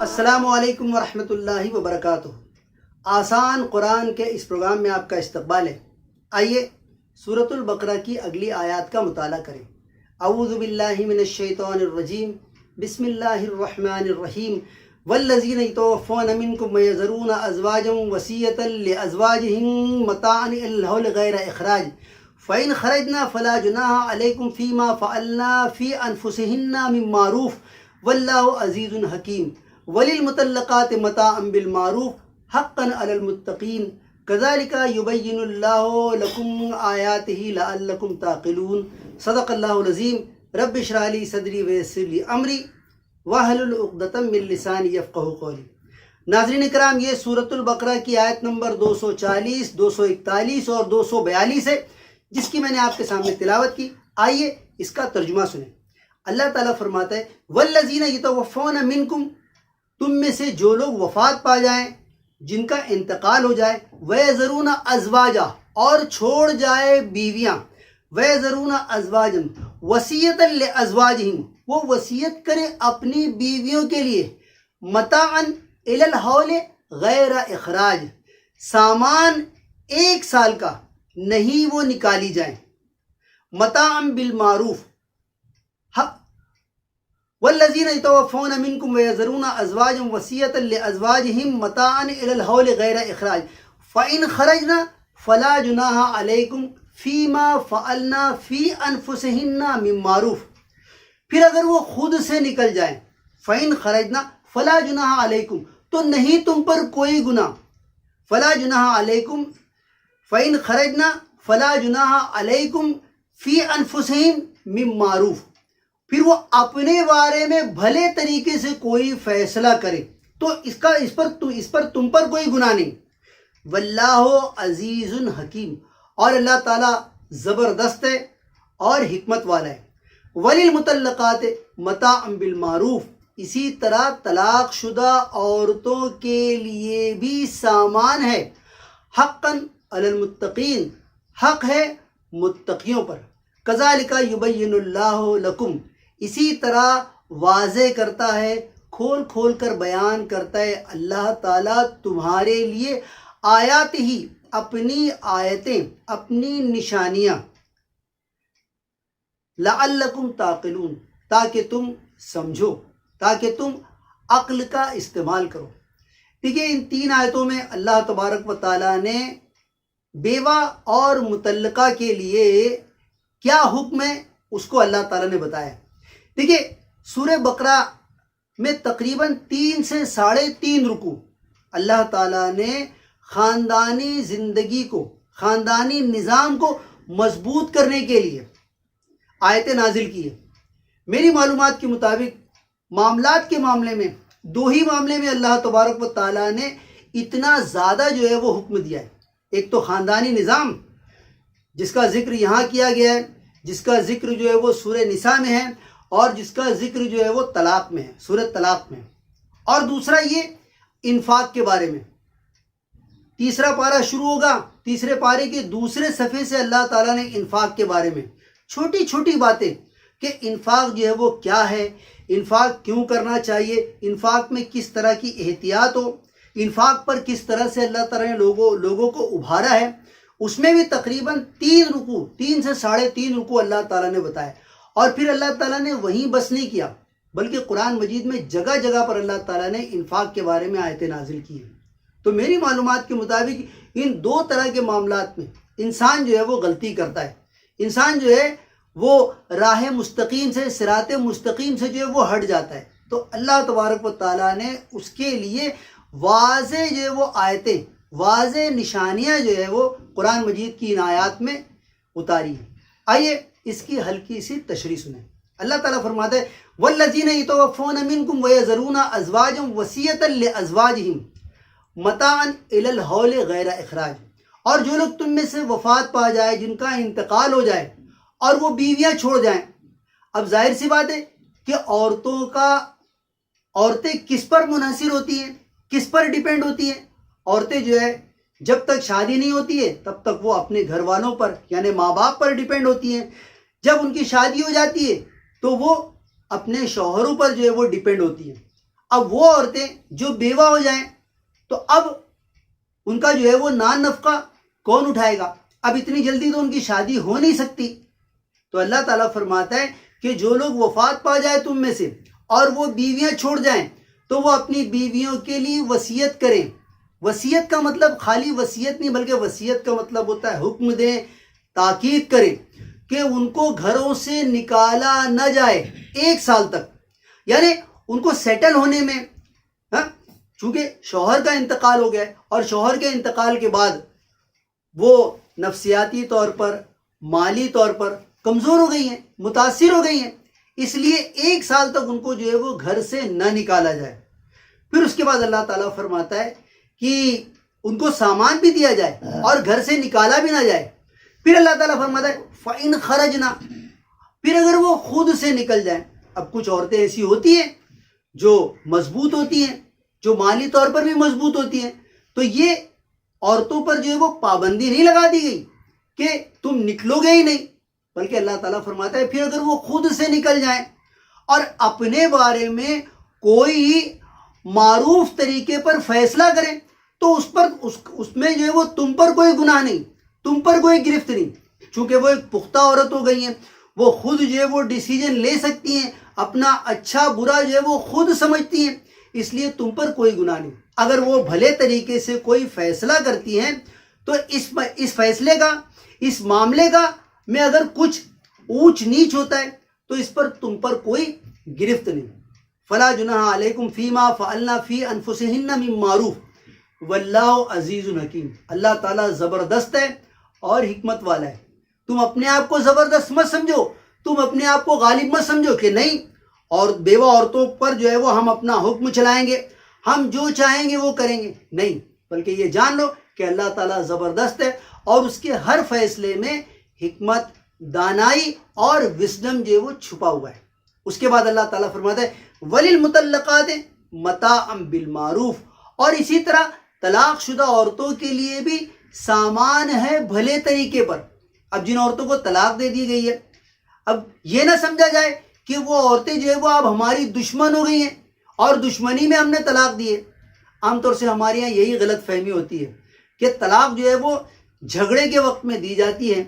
السلام علیکم ورحمۃ اللہ وبرکاتہ۔ آسان قرآن کے اس پروگرام میں آپ کا استقبال ہے۔ آئیے سورۃ البقرہ کی اگلی آیات کا مطالعہ کریں۔ اعوذ باللہ من الشیطان الرجیم، بسم اللہ الرحمن الرحیم۔ والذین یتوفون منکم ویذرون ازواجا وصیۃ لازواجہم متاعا الی الحول غیر اخراج فإن خرجنا فلا جناح علیکم فیما فعلنا فی انفسہن من معروف واللہ عزیز حکیم۔ وَلِلْمُطَلَّقَاتِ مَتَاعًا بِالْمَعْرُوفِ حَقًّا عَلَى الْمُتَّقِينَ كَذَلِكَ يُبَيِّنُ اللَّهُ لَكُمْ آيَاتِهِ لَعَلَّكُمْ تَعْقِلُونَ۔ صدق اللہ العظیم۔ رب اشرح لي صدری ویسر لي امری واحلل عقدۃ من لسانی یفقہوا قولی۔ ناظرین کرام، یہ سورۃ البقرہ کی آیت نمبر 240، 241 اور 242 ہے، جس کی میں نے آپ کے سامنے تلاوت کی۔ آئیے اس کا ترجمہ سنیں۔ اللہ تعالیٰ فرماتا ہے والذین یتوفون منکم، تم میں سے جو لوگ وفات پا جائیں، جن کا انتقال ہو جائے، وَيَذَرُونَ أَزْوَاجًا، اور چھوڑ جائے بیویاں، وَيَذَرُونَ أَزْوَاجًا وَصِيَّةً لِأَزْوَاجِهِمْ، وہ وصیت کرے اپنی بیویوں کے لیے، متاعًا إِلَى الْحَوْلِ غیر اخراج، سامان 1 سال کا نہیں وہ نکالی جائیں، متاعًا بالمعروف۔ والذین یتوفون منکم ویذرون ازواجا وصیۃ لازواجہم متاعا الی الحول غیر اخراج فإن خرجنا فلا جناح علیکم فیما فعلنا فی انفسہن من معروف، پھر اگر وہ خود سے نکل جائیں، فإن خرجنا فلا جناح علیکم، تو نہیں تم پر کوئی گناہ، فلا جناح علیکم، فإن خرجنا فلا جناح علیکم فی انفسہم من معروف، پھر وہ اپنے بارے میں بھلے طریقے سے کوئی فیصلہ کرے تو اس پر تم پر کوئی گناہ نہیں۔ واللہ عزیز حکیم، اور اللہ تعالیٰ زبردست ہے اور حکمت والا ہے۔ وللمطلقات متاعا بالمعروف، اسی طرح طلاق شدہ عورتوں کے لیے بھی سامان ہے، حقا علی المتقین، حق ہے متقیوں پر۔ کذالک یبین اللہ لکم، اسی طرح واضح کرتا ہے، کھول کھول کر بیان کرتا ہے اللہ تعالیٰ تمہارے لیے آیات ہی، اپنی آیتیں، اپنی نشانیاں، لعلکم تعقلون، تاکہ تم سمجھو، تاکہ تم عقل کا استعمال کرو۔ دیکھیے، ان 3 آیتوں میں اللہ تبارک و تعالیٰ نے بیوہ اور مطلقہ کے لیے کیا حکم ہے اس کو اللہ تعالیٰ نے بتایا۔ دیکھیے، سورہ بقرہ میں تقریباً 3 سے 3.5 رکوع اللہ تعالیٰ نے خاندانی زندگی کو، خاندانی نظام کو مضبوط کرنے کے لیے آیتیں نازل کی ہے۔ میری معلومات کے مطابق معاملات کے معاملے میں 2 ہی معاملے میں اللہ تبارک و تعالیٰ نے اتنا زیادہ جو ہے وہ حکم دیا ہے۔ ایک تو خاندانی نظام، جس کا ذکر یہاں کیا گیا ہے، جس کا ذکر جو ہے وہ سورہ نساء میں ہے، اور جس کا ذکر جو ہے وہ طلاق میں ہے، سورہ طلاق میں۔ اور دوسرا یہ انفاق کے بارے میں، تیسرا پارہ شروع ہوگا، تیسرے پارے کے دوسرے صفحے سے اللہ تعالیٰ نے انفاق کے بارے میں چھوٹی چھوٹی باتیں، کہ انفاق جو ہے وہ کیا ہے، انفاق کیوں کرنا چاہیے، انفاق میں کس طرح کی احتیاط ہو، انفاق پر کس طرح سے اللہ تعالیٰ نے لوگوں کو ابھارا ہے، اس میں بھی تقریباً 3 رکوع، 3 سے 3.5 رکوع اللہ تعالیٰ نے بتایا۔ اور پھر اللہ تعالیٰ نے وہیں بس نہیں کیا، بلکہ قرآن مجید میں جگہ جگہ پر اللہ تعالیٰ نے انفاق کے بارے میں آیتیں نازل کی ہیں۔ تو میری معلومات کے مطابق ان 2 طرح کے معاملات میں انسان جو ہے وہ غلطی کرتا ہے، انسان جو ہے وہ راہ مستقیم سے، صراط مستقیم سے جو ہے وہ ہٹ جاتا ہے۔ تو اللہ تبارک و تعالیٰ نے اس کے لیے واضح جو ہے وہ آیتیں، واضح نشانیاں جو ہے وہ قرآن مجید کی ان آیات میں اتاری ہیں۔ آئیے اس کی ہلکی سی تشریح سنیں۔ اللہ تعالیٰ فرماتا ہے والذین یتوفون منکم ویذرون ازواجا وصیۃ لازواجہم متاعا الی الحول غیر اخراج، اور جو لوگ تم میں سے وفات پا جائے، جن کا انتقال ہو جائے اور وہ بیویاں چھوڑ جائیں۔ اب ظاہر سی بات ہے کہ عورتیں کس پر منحصر ہوتی ہیں، کس پر ڈیپینڈ ہوتی ہیں؟ عورتیں جو ہے جب تک شادی نہیں ہوتی ہے تب تک وہ اپنے گھر والوں پر، یعنی ماں باپ پر ڈیپینڈ ہوتی ہیں۔ جب ان کی شادی ہو جاتی ہے تو وہ اپنے شوہروں پر جو ہے وہ ڈیپینڈ ہوتی ہیں۔ اب وہ عورتیں جو بیوہ ہو جائیں تو اب ان کا جو ہے وہ نان نفقہ کون اٹھائے گا؟ اب اتنی جلدی تو ان کی شادی ہو نہیں سکتی. تو اللہ تعالیٰ فرماتا ہے کہ جو لوگ وفات پا جائے تم میں سے اور وہ بیویاں چھوڑ جائیں تو وہ اپنی بیویوں کے لیے وصیت کریں. وصیت کا مطلب خالی وصیت نہیں، بلکہ وصیت کا مطلب ہوتا ہے حکم دیں، تاکید کریں کہ ان کو گھروں سے نکالا نہ جائے 1 سال تک. یعنی ان کو سیٹل ہونے میں، چونکہ شوہر کا انتقال ہو گیا ہے اور شوہر کے انتقال کے بعد وہ نفسیاتی طور پر، مالی طور پر کمزور ہو گئی ہیں، متاثر ہو گئی ہیں، اس لیے 1 سال تک ان کو جو ہے وہ گھر سے نہ نکالا جائے. پھر اس کے بعد اللہ تعالیٰ فرماتا ہے کہ ان کو سامان بھی دیا جائے اور گھر سے نکالا بھی نہ جائے. پھر اللہ تعالیٰ فرماتا ہے فَإِنْ خَرَجْنَا، پھر اگر وہ خود سے نکل جائیں. اب کچھ عورتیں ایسی ہوتی ہیں جو مضبوط ہوتی ہیں، جو مالی طور پر بھی مضبوط ہوتی ہیں، تو یہ عورتوں پر جو ہے وہ پابندی نہیں لگا دی گئی کہ تم نکلو گے ہی نہیں، بلکہ اللہ تعالیٰ فرماتا ہے پھر اگر وہ خود سے نکل جائیں اور اپنے بارے میں کوئی معروف طریقے پر فیصلہ کریں تو اس میں جو ہے وہ تم پر کوئی گناہ نہیں، تم پر کوئی گرفت نہیں. چونکہ وہ ایک پختہ عورت ہو گئی ہیں، وہ خود جو ہے وہ ڈیسیجن لے سکتی ہیں، اپنا اچھا برا جو ہے وہ خود سمجھتی ہیں، اس لیے تم پر کوئی گناہ نہیں. اگر وہ بھلے طریقے سے کوئی فیصلہ کرتی ہیں تو اس فیصلے کا، اس معاملے کا میں اگر کچھ اونچ نیچ ہوتا ہے تو اس پر تم پر کوئی گرفت نہیں. فلا جناح علیکم فیما فعلنا فی انفسہن من معروف واللہ عزیز حکیم. اللہ تعالیٰ زبردست ہے اور حکمت والا ہے. تم اپنے آپ کو زبردست مت سمجھو، تم اپنے آپ کو غالب مت سمجھو کہ نہیں اور بیوہ عورتوں پر جو ہے وہ ہم اپنا حکم چلائیں گے، ہم جو چاہیں گے وہ کریں گے. نہیں، بلکہ یہ جان لو کہ اللہ تعالیٰ زبردست ہے اور اس کے ہر فیصلے میں حکمت، دانائی اور وزڈم جو ہے وہ چھپا ہوا ہے. اس کے بعد اللہ تعالیٰ فرماتا ہے وَلِلْمُطَلَّقَاتِ مَتَاعًا بِالْمَعْرُوفِ، اور اسی طرح طلاق شدہ عورتوں کے لیے بھی سامان ہے بھلے طریقے پر. اب جن عورتوں کو طلاق دے دی گئی ہے، اب یہ نہ سمجھا جائے کہ وہ عورتیں جو ہے وہ اب ہماری دشمن ہو گئی ہیں اور دشمنی میں ہم نے طلاق دی ہے. عام طور سے ہمارے یہاں یہی غلط فہمی ہوتی ہے کہ طلاق جو ہے وہ جھگڑے کے وقت میں دی جاتی ہے.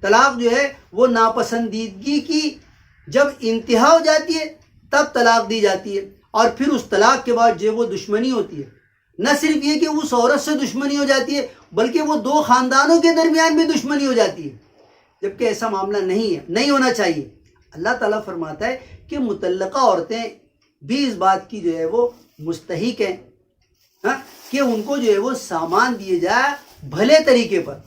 طلاق جو ہے وہ ناپسندیدگی کی جب انتہا ہو جاتی ہے تب طلاق دی جاتی ہے، اور پھر اس طلاق کے بعد جو ہے وہ دشمنی ہوتی ہے. نہ صرف یہ کہ اس عورت سے دشمنی ہو جاتی ہے بلکہ وہ 2 خاندانوں کے درمیان بھی دشمنی ہو جاتی ہے، جبکہ ایسا معاملہ نہیں ہے، نہیں ہونا چاہیے. اللہ تعالیٰ فرماتا ہے کہ متعلقہ عورتیں بھی اس بات کی جو ہے وہ مستحق ہیں کہ ان کو جو ہے وہ سامان دیے جائے بھلے طریقے پر،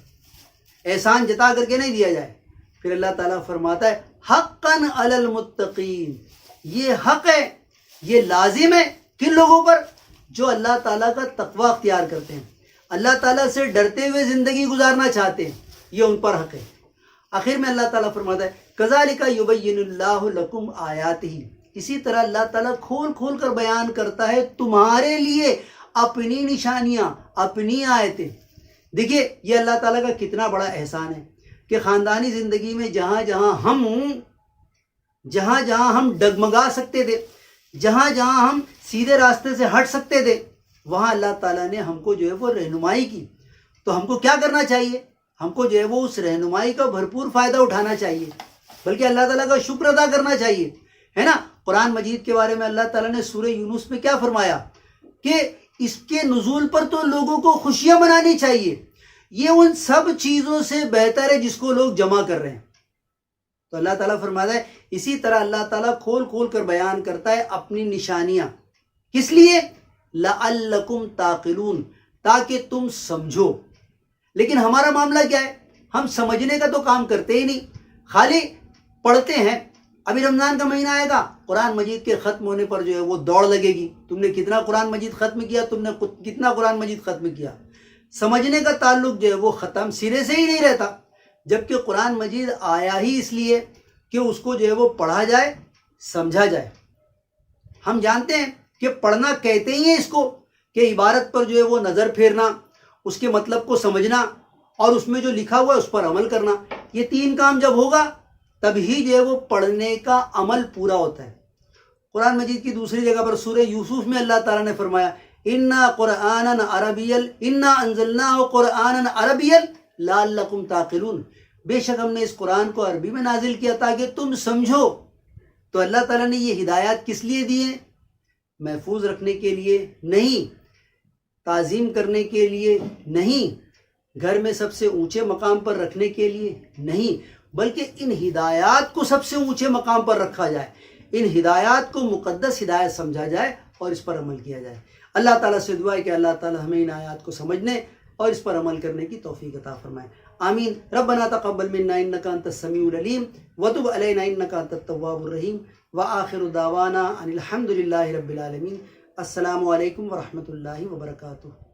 احسان جتا کر کے نہیں دیا جائے. پھر اللہ تعالیٰ فرماتا ہے حقاً علی المتقین، یہ حق ہے، یہ لازم ہے کن لوگوں پر؟ جو اللہ تعالیٰ کا تقوی اختیار کرتے ہیں، اللہ تعالیٰ سے ڈرتے ہوئے زندگی گزارنا چاہتے ہیں، یہ ان پر حق ہے. آخر میں اللہ تعالیٰ فرماتا ہے کذالک یبین اللہ لکم آیاتہ، اسی طرح اللہ تعالیٰ کھول کھول کر بیان کرتا ہے تمہارے لیے اپنی نشانیاں، اپنی آیتیں. دیکھیے یہ اللہ تعالیٰ کا کتنا بڑا احسان ہے کہ خاندانی زندگی میں جہاں جہاں ہم ڈگمگا سکتے تھے، جہاں ہم سیدھے راستے سے ہٹ سکتے تھے، وہاں اللہ تعالیٰ نے ہم کو جو ہے وہ رہنمائی کی. تو ہم کو کیا کرنا چاہیے؟ ہم کو جو ہے وہ اس رہنمائی کا بھرپور فائدہ اٹھانا چاہیے، بلکہ اللہ تعالیٰ کا شکر ادا کرنا چاہیے، ہے نا. قرآن مجید کے بارے میں اللہ تعالیٰ نے سورہ یونس میں کیا فرمایا کہ اس کے نزول پر تو لوگوں کو خوشیاں منانی چاہیے، یہ ان سب چیزوں سے بہتر ہے جس کو لوگ جمع کر رہے ہیں. تو اللہ تعالیٰ فرماتا ہے اسی طرح اللہ تعالیٰ کھول کھول کر بیان کرتا ہے اپنی نشانیاں. کس لیے؟ لعلکم تعقلون، تاکہ تم سمجھو. لیکن ہمارا معاملہ کیا ہے؟ ہم سمجھنے کا تو کام کرتے ہی نہیں، خالی پڑھتے ہیں. ابھی رمضان کا مہینہ آئے گا، قرآن مجید کے ختم ہونے پر جو ہے وہ دوڑ لگے گی، تم نے کتنا قرآن مجید ختم کیا، تم نے کتنا قرآن مجید ختم کیا. سمجھنے کا تعلق جو ہے وہ ختم سرے سے ہی نہیں رہتا. جبکہ قرآن مجید آیا ہی اس لیے کہ اس کو جو ہے وہ پڑھا جائے، سمجھا جائے. ہم جانتے ہیں کہ پڑھنا کہتے ہی ہیں اس کو کہ عبارت پر جو ہے وہ نظر پھیرنا، اس کے مطلب کو سمجھنا اور اس میں جو لکھا ہوا ہے اس پر عمل کرنا. یہ 3 کام جب ہوگا تب ہی جو ہے وہ پڑھنے کا عمل پورا ہوتا ہے. قرآن مجید کی دوسری جگہ پر سورہ یوسف میں اللہ تعالیٰ نے فرمایا انا قرآنا عربیل انا انزلناہ قرآنا عربیل لعلکم تعقلون، بے شک ہم نے اس قرآن کو عربی میں نازل کیا تاکہ تم سمجھو۔ تو اللہ تعالیٰ نے یہ ہدایات کس لیے دی ہیں؟ محفوظ رکھنے کے لیے نہیں، تعظیم کرنے کے لیے نہیں، گھر میں سب سے اونچے مقام پر رکھنے کے لیے نہیں، بلکہ ان ہدایات کو سب سے اونچے مقام پر رکھا جائے، ان ہدایات کو مقدس ہدایت سمجھا جائے اور اس پر عمل کیا جائے۔ اللہ تعالیٰ سے دعا ہے کہ اللہ تعالیٰ ہمیں ان آیات کو سمجھنے اور اس پر عمل کرنے کی توفیق عطا فرمائے، آمین۔ ربنا تقبل منا انک انت السمیع العلیم وتب علینا انک انت التواب الرحیم وآخر دعوانا ان الحمد للہ رب العالمین۔ السلام علیکم ورحمۃ اللہ وبرکاتہ۔